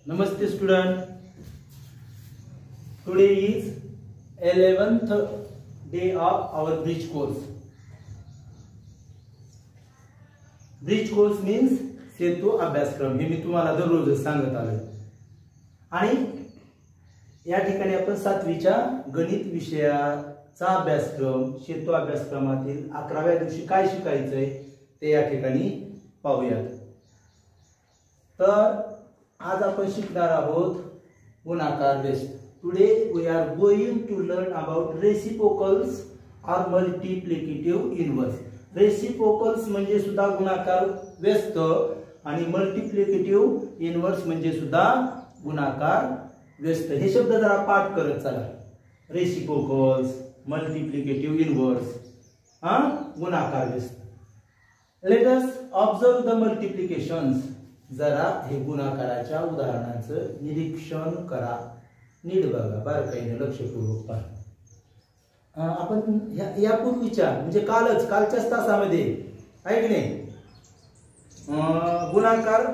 Namaste student. Today is 11th day of our bridge course. Bridge course means सेतू अभ्यासक्रम. हे मी तुम्हाला दररोज सांगत आलोय. आणि या ठिकाणी आपण 7वीच्या गणित विषयाचा अभ्यासक्रम सेतू अभ्यासक्रमातील 11व्या दिवशी काय शिकायचंय ते या ठिकाणी पाहूयात. तर आज आपण शिकणार आहोत गुणाकार व्यस्त. Today we are going to learn about reciprocals और मल्टिप्लिकेटिव्ह इनवर्स. रेसिप्रोकल्स म्हणजे सुद्धा गुणाकार व्यस्त आणि मल्टिप्लिकेटिव्ह इनवर्स म्हणजे सुद्धा गुणाकार व्यस्त. हे शब्द जरा पाठ करत चला. रेसिप्रोकल्स, मल्टिप्लिकेटिव्ह इनवर्स, गुणाकार व्यस्त. Let us observe the multiplications. जरा हे गुणाकाराच्या उदाहरणांचं निरीक्षण करा. नीट बघा, बारकाईने लक्षपूर्वक पहा. आपण यापूर्वीच्या म्हणजे कालच्याच तासामध्ये आहे की नाही गुणाकार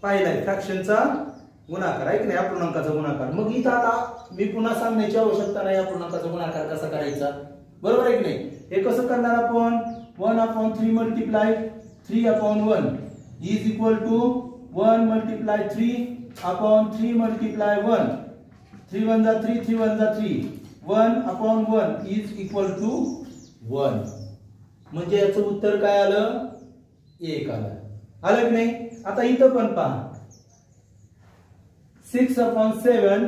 पाहिलाय. फ्रॅक्शनचा गुणाकार आहे की नाही, अपूर्णांकाचा गुणाकार. मग इथं आता मी पुन्हा सांगण्याची आवश्यकता नाही अपूर्णांकाचा गुणाकार कसा करायचा. बरोबर आहे की नाही. हे कसं करणार आपण. 1/3 multiply 3/1 is equal to 1 multiply 3/3 multiply 1. 3 1 जा 3, 3 1 जा 3. 1/1 इज इक्वल टू 1. म्हणजे याचं उत्तर काय आलं. 1 आलं. आलं की नाही. आता इथं पण पहा. 6/7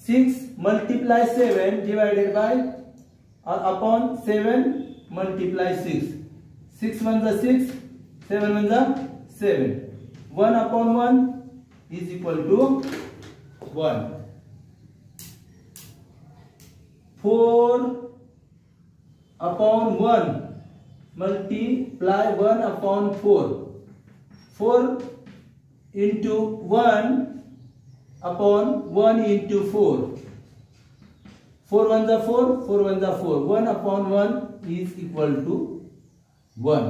6 multiply 7 divided by upon 7 multiply 6. 6 1 जा 6, 7 1 जा 7. 1/1 is equal to 1. 4/1 multiply 1/4. 4 into 1/1 into 4. 4 1 जा 4, 4 1 जा 4. 1/1 is equal to 1.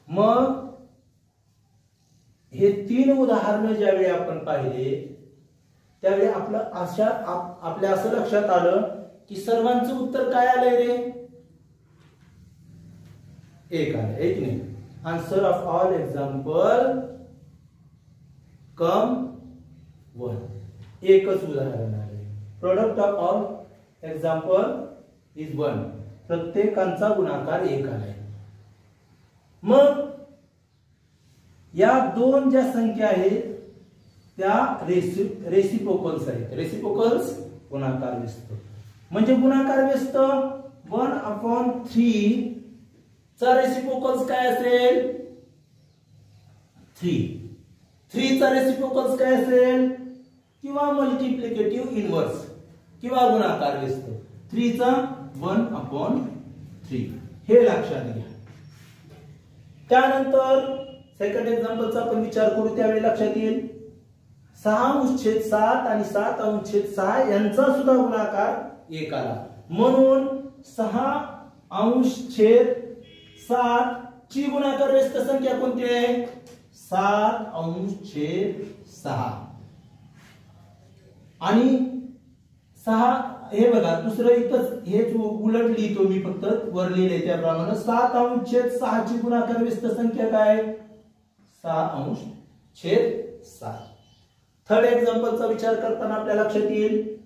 मग हे 3 उदाहरणं ज्यावेळी आपण पाहिले त्यावेळी आपल्या असं लक्षात आलं की सर्वांचं उत्तर काय आलंय रे. 1 आलं. एक नाही. आन्सर ऑफ ऑल एक्झाम्पल कम 1. एकच उदाहरण आहे. Product of all example is 1. प्रत्येकांचा गुणाकार 1 आलाय. मग या दोन ज्या संख्या आहेत त्या रेसिप्रोकल्स आहेत. रेसिप्रोकल्स गुणाकार व्यस्त. म्हणजे गुणाकार व्यस्त 1/3 चा रेसिप्रोकल्स काय असेल 3. 3 चा रेसिप्रोकल्स काय असेल किंवा मल्टिप्लिकेटिव्ह इनवर्स किंवा गुणाकार व्यस्त 3 चा 1/3. हे लक्षात घ्या. त्यानंतर सेकंड एक्झाम्पलचा आपण विचार करू. त्यावेळी लक्षात येईल 6/7 आणि 7/6 यांचा सुद्धा गुणाकार 1 आला. म्हणून 6/7 ची गुणाकार व्यस्त संख्या कोणती आहे 7/6. आणि 6 हे बघा दुसरं इथंच हेच उलट लिहितो मी, फक्त वर लिहिले त्याप्रमाणे 7/6 ची गुणाकार व्यस्त संख्या काय 6/7. थर्ड एक्झाम्पलचा विचार करताना आपल्या लक्षात येईल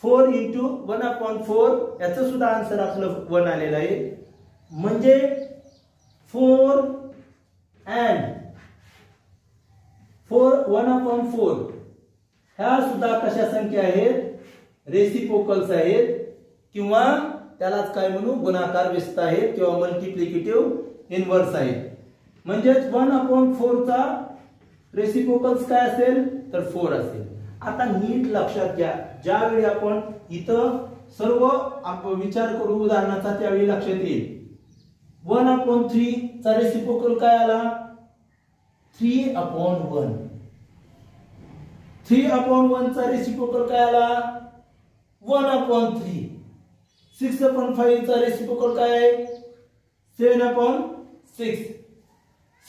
4 into 1/4 याचं सुद्धा आन्सर आपलं 1 आलेलं आहे. म्हणजे 4 and 1/4 ह्या सुद्धा कशा संख्या आहेत रेसिप्रोकल्स आहेत किंवा त्यालाच काय म्हणू गुणाकार व्यस्त आहेत किंवा मल्टिप्लिकेटिव्ह इनवर्स आहेत. म्हणजेच 1/4 चा रेसिप्रोकल्स काय असेल तर 4 असेल. आता नीट लक्षात घ्या. ज्यावेळी आपण इथं सर्व विचार करू उदाहरणाचा त्यावेळी लक्षात येईल 1/3 चा रेसिप्रोकल काय आला 3/1. 3/1 चा रेसिप्रोकल काय आला 1/3. 6/5 चा रेसिप्रोकल काय आहे 7/6.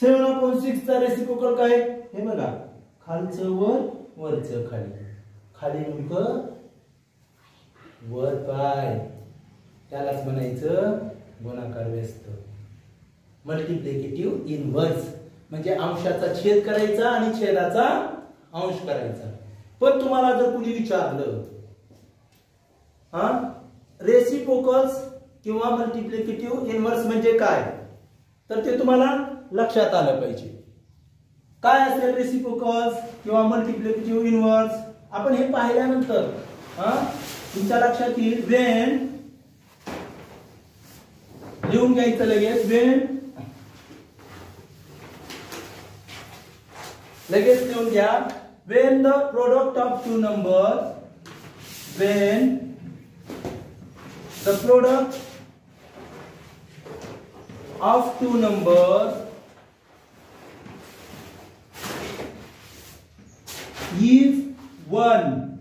7/6 चा रेसिप्रोकल काय? हे बघा, खालचं वर, वरचं खाली, खाली नेमकं वर पाय, त्यालाच म्हणायचं गुणाकार व्यस्त. मल्टिप्लिकेटिव्ह इनव्हर्स म्हणजे अंशाचा छेद करायचा आणि छेदाचा अंश करायचा. पण तुम्हाला जर कुणी विचारलं रेसिप्रोकल्स किंवा मल्टिप्लिकेटिव्ह इनव्हर्स म्हणजे काय, तर ते तुम्हाला लक्षात आलं पाहिजे. काय असेल रेसिप्रोकल्स किंवा मल्टिप्लिकेटिव्ह इनव्हर्स आपण हे पाहिल्यानंतर तुमच्या लक्षात येईल. वेन लिहून घ्यायचं लगेच, लगेच लिहून घ्या. When the product of two number, when the product of two numbers is 1,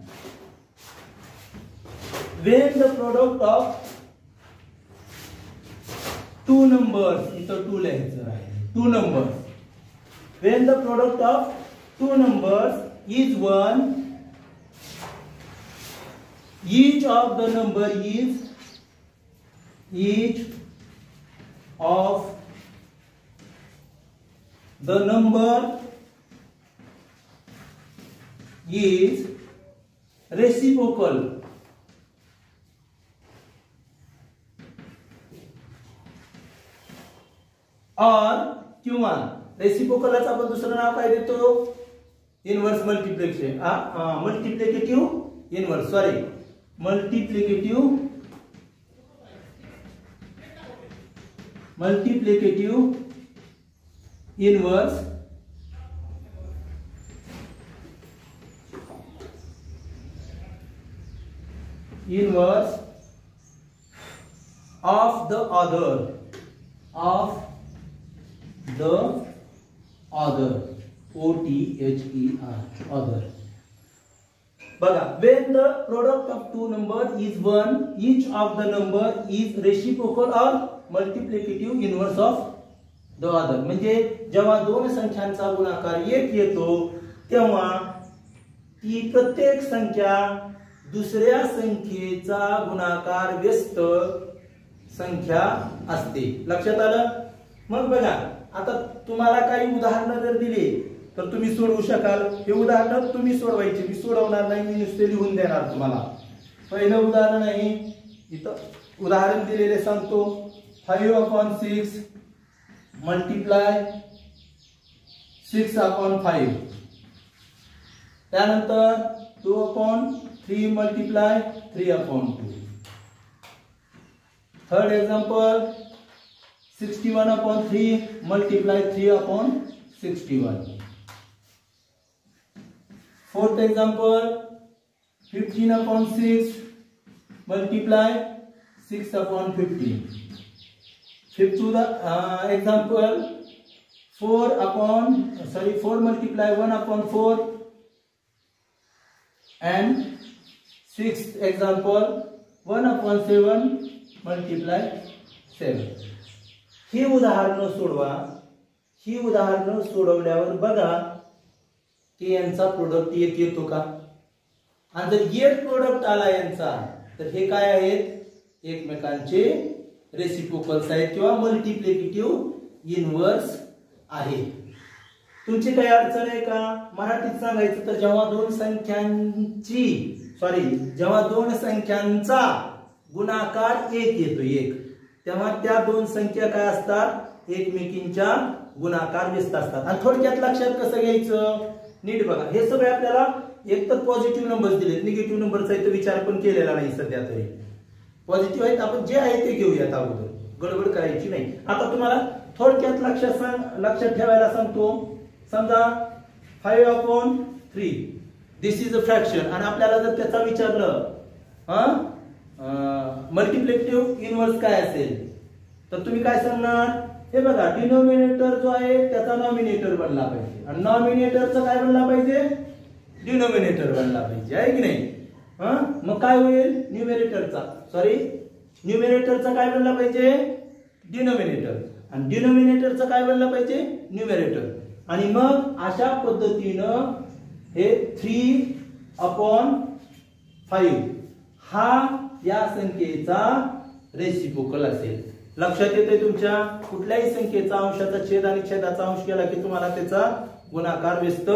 when the product of two numbers, इथं 2 लिहायचं आहे, two numbers, when the product of two numbers is 1, each of the number is, each of the number is reciprocal or किंवा रेसिप्रोकलच आपण दुसरं नाव काय देतो? Inverse multiplication, multiplicative inverse, sorry multiplicative inverse of the other, other. बघा, when the product of two number is 1, each of the number is reciprocal or multiplicative inverse of the other. म्हणजे जेव्हा दोन संख्यांचा गुणाकार 1 येतो तेव्हा ती प्रत्येक संख्या दुसऱ्या संख्येचा गुणाकार व्यस्त संख्या असते. लक्षात आलं? मग बघा, आता तुम्हाला काही उदाहरणं जर दिली तर तुम्ही सोडवू शकाल. हे उदाहरण तुम्ही सोडवायचे, मी सोडवणार नाही, मी नुसते लिहून देणार तुम्हाला. पहिलं उदाहरण आहे, इथं उदाहरण दिलेले सांगतो. 5/6 मल्टिप्लाय 6/5. त्यानंतर 2/3 multiply 3/2. Third example 61/3 multiply 3/61. Fourth example 15/6 multiply 6/15. Fifth example 4 multiply 1/4. And sixth example 1/7 multiply 7. ही उदाहरणं सोडवा. ही उदाहरणं सोडवल्यावर बघा की यांचा प्रोडक्ट 1 येतो का. आणि जर 1 प्रोडक्ट आला यांचा तर हे काय आहेत? एकमेकांचे रेसिप्रोकल्स आहेत किंवा मल्टिप्लिकेटिव्ह इनव्हर्स आहेत. तुमची काही अडचण आहे का? मराठीत सांगायचं तर जेव्हा दोन संख्यांचा गुणाकार 1 येतो, 1, तेव्हा त्या दोन संख्या काय असतात? एकमेकींच्या गुणाकार व्यस्त असतात. आणि थोडक्यात लक्षात कसं घ्यायचं नीट बघा. हे सगळे आपल्याला एक तर पॉझिटिव्ह नंबर्स दिलेत, निगेटिव्ह नंबरचा इथं विचार पण केलेला नाही सध्या तरी. पॉझिटिव्ह आहेत, आपण जे आहे ते घेऊयात अगोदर, गडबड करायची नाही. आता तुम्हाला थोडक्यात लक्षात ठेवायला सांगतो. समजा 5/3 दिस इज अ फ्रॅक्शन आणि आपल्याला जर त्याचा विचारलं मल्टिप्लिकेटिव्ह इनव्हर्स काय असेल तर तुम्ही काय सांगणार? हे बघा, डिनोमिनेटर जो आहे त्याचा नॉमिनेटर बनला पाहिजे आणि नॉमिनेटरचा काय बनला पाहिजे? डिनोमिनेटर बनला पाहिजे, आहे की नाही? मग काय होईल? न्यूमरेटरचा काय बनला पाहिजे? डिनोमिनेटर. आणि डिनोमिनेटरचं काय बनलं पाहिजे, न्यूमरेटर. आणि मग अशा पद्धतीनं हे 3/5 हा या संख्येचा रेसिप्रोकल असेल. लक्षात येते तुमच्या, कुठल्याही संख्येचा अंशाचा छेद आणि छेदाचा अंश केला की तुम्हाला त्याचा गुणाकार व्यस्त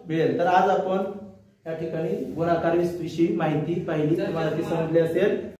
मिळेल. तर आज आपण या ठिकाणी गुणाकार व्यस्त विषयी माहिती पाहिली, तुम्हाला ती समजली असेल.